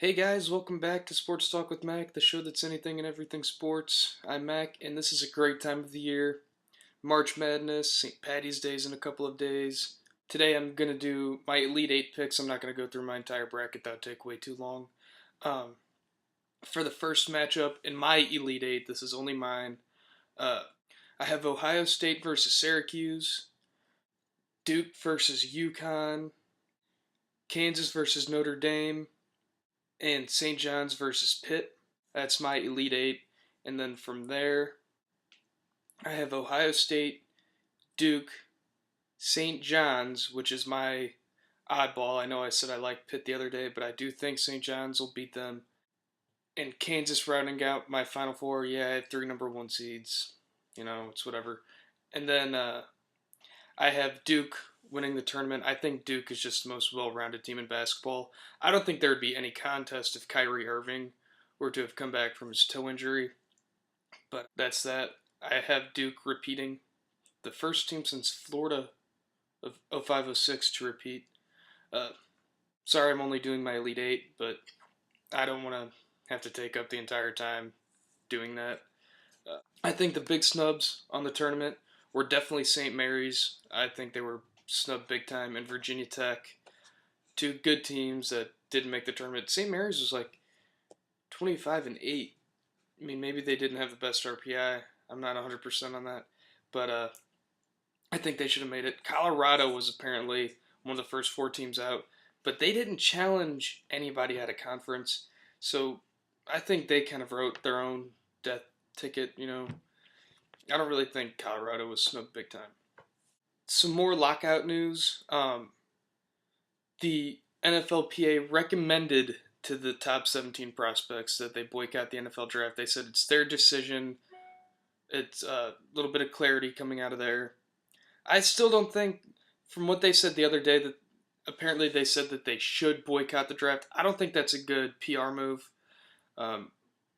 Hey guys, welcome back to Sports Talk with Mac, the show that's anything and everything sports. I'm Mac, and this is a great time of the year. March Madness, St. Patty's Day is in a couple of days. Today I'm going to do my Elite 8 picks. I'm not going to go through my entire bracket, that would take way too long. Um, for the first matchup in my Elite 8, this is only mine. Uh, I have Ohio State versus Syracuse, Duke versus UConn, Kansas versus Notre Dame, and St. John's versus Pitt. That's my Elite Eight. And then from there, I have Ohio State, Duke, St. John's, which is my oddball. I know I said I liked Pitt the other day, but I do think St. John's will beat them. And Kansas rounding out my Final Four. Yeah, I have three number one seeds. It's whatever. And then I have Duke winning the tournament. I think Duke is just the most well-rounded team in basketball. I don't think there would be any contest if Kyrie Irving were to have come back from his toe injury. But that's that. I have Duke repeating, the first team since Florida of 0506 to repeat. Uh, Sorry, I'm only doing my Elite Eight, but I don't want to have to take up the entire time doing that. I think the big snubs on the tournament were definitely St. Mary's. I think they were snubbed big time, and Virginia Tech. Two good teams that didn't make the tournament. St. Mary's was like 25-8. I mean, maybe they didn't have the best RPI. I'm not 100% on that, but I think they should have made it. Colorado was apparently one of the first four teams out, but they didn't challenge anybody at a conference, so I think they kind of wrote their own death ticket. I don't really think Colorado was snubbed big time. Some more lockout news. The NFLPA recommended to the top 17 prospects that they boycott the NFL draft. They said it's their decision. It's a little bit of clarity coming out of there. I still don't think, from what they said the other day, that apparently they said that they should boycott the draft. I don't think that's a good PR move. Um,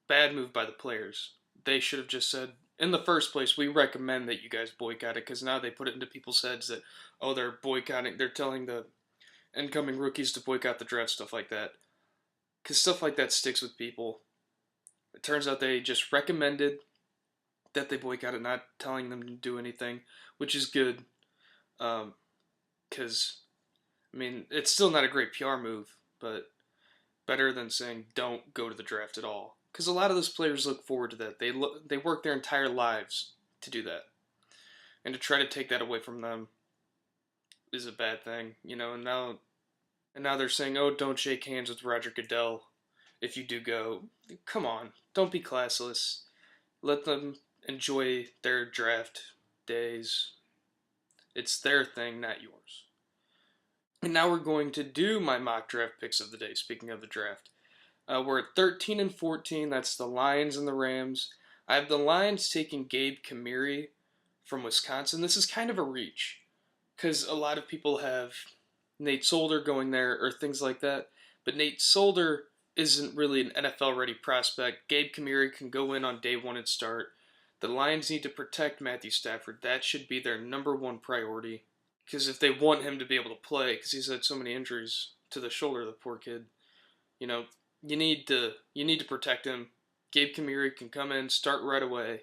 Bad move by the players. They should have just said, in the first place, we recommend that you guys boycott it, because now they put it into people's heads that, oh, they're boycotting, they're telling the incoming rookies to boycott the draft, stuff like that. Because stuff like that sticks with people. It turns out they just recommended that they boycott it, not telling them to do anything, which is good. Because, I mean, it's still not a great PR move, but better than saying don't go to the draft at all. Because a lot of those players look forward to that. They work their entire lives to do that, and to try to take that away from them is a bad thing, And now they're saying, oh, don't shake hands with Roger Goodell if you do go. Come on, don't be classless. Let them enjoy their draft days. It's their thing, not yours. And now we're going to do my mock draft picks of the day. Speaking of the draft, we're at 13 and 14. That's the Lions and the Rams. I have the Lions taking Gabe Kamiri from Wisconsin. This is kind of a reach because a lot of people have Nate Solder going there or things like that. But Nate Solder isn't really an NFL ready prospect. Gabe Kamiri can go in on day one and start. The Lions need to protect Matthew Stafford. That should be their number one priority. Because if they want him to be able to play, because he's had so many injuries to the shoulder, the poor kid, you know, you need to protect him. Gabe Kamiri can come in, start right away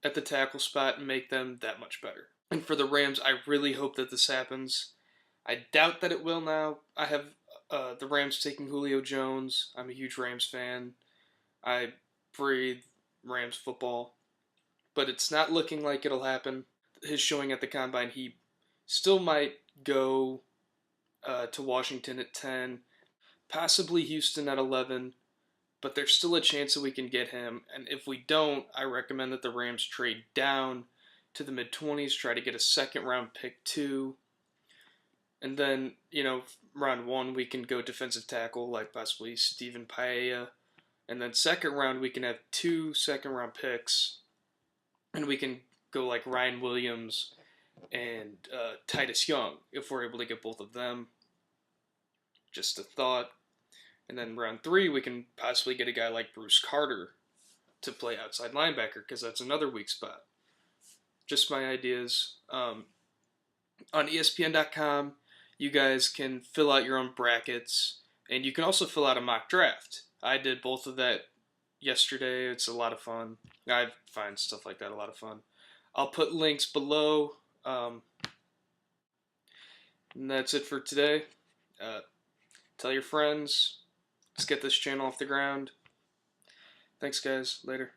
at the tackle spot, and make them that much better. And for the Rams, I really hope that this happens. I doubt that it will now. I have the Rams taking Julio Jones. I'm a huge Rams fan. I breathe Rams football. But it's not looking like it'll happen. His showing at the Combine, he still might go to Washington at 10, possibly Houston at 11, but there's still a chance that we can get him. And if we don't, I recommend that the Rams trade down to the mid-20s, try to get a second-round pick 2. And then, round 1, we can go defensive tackle, like possibly Stephen Paella. And then second round, we can have 2 second-round picks, and we can go like Ryan Williams and Titus Young if we're able to get both of them. Just a thought. And then round 3, we can possibly get a guy like Bruce Carter to play outside linebacker, because that's another weak spot. Just my ideas. On ESPN.com, you guys can fill out your own brackets. And you can also fill out a mock draft. I did both of that yesterday. It's a lot of fun. I find stuff like that a lot of fun. I'll put links below. And that's it for today. Tell your friends. Let's get this channel off the ground. Thanks, guys. Later.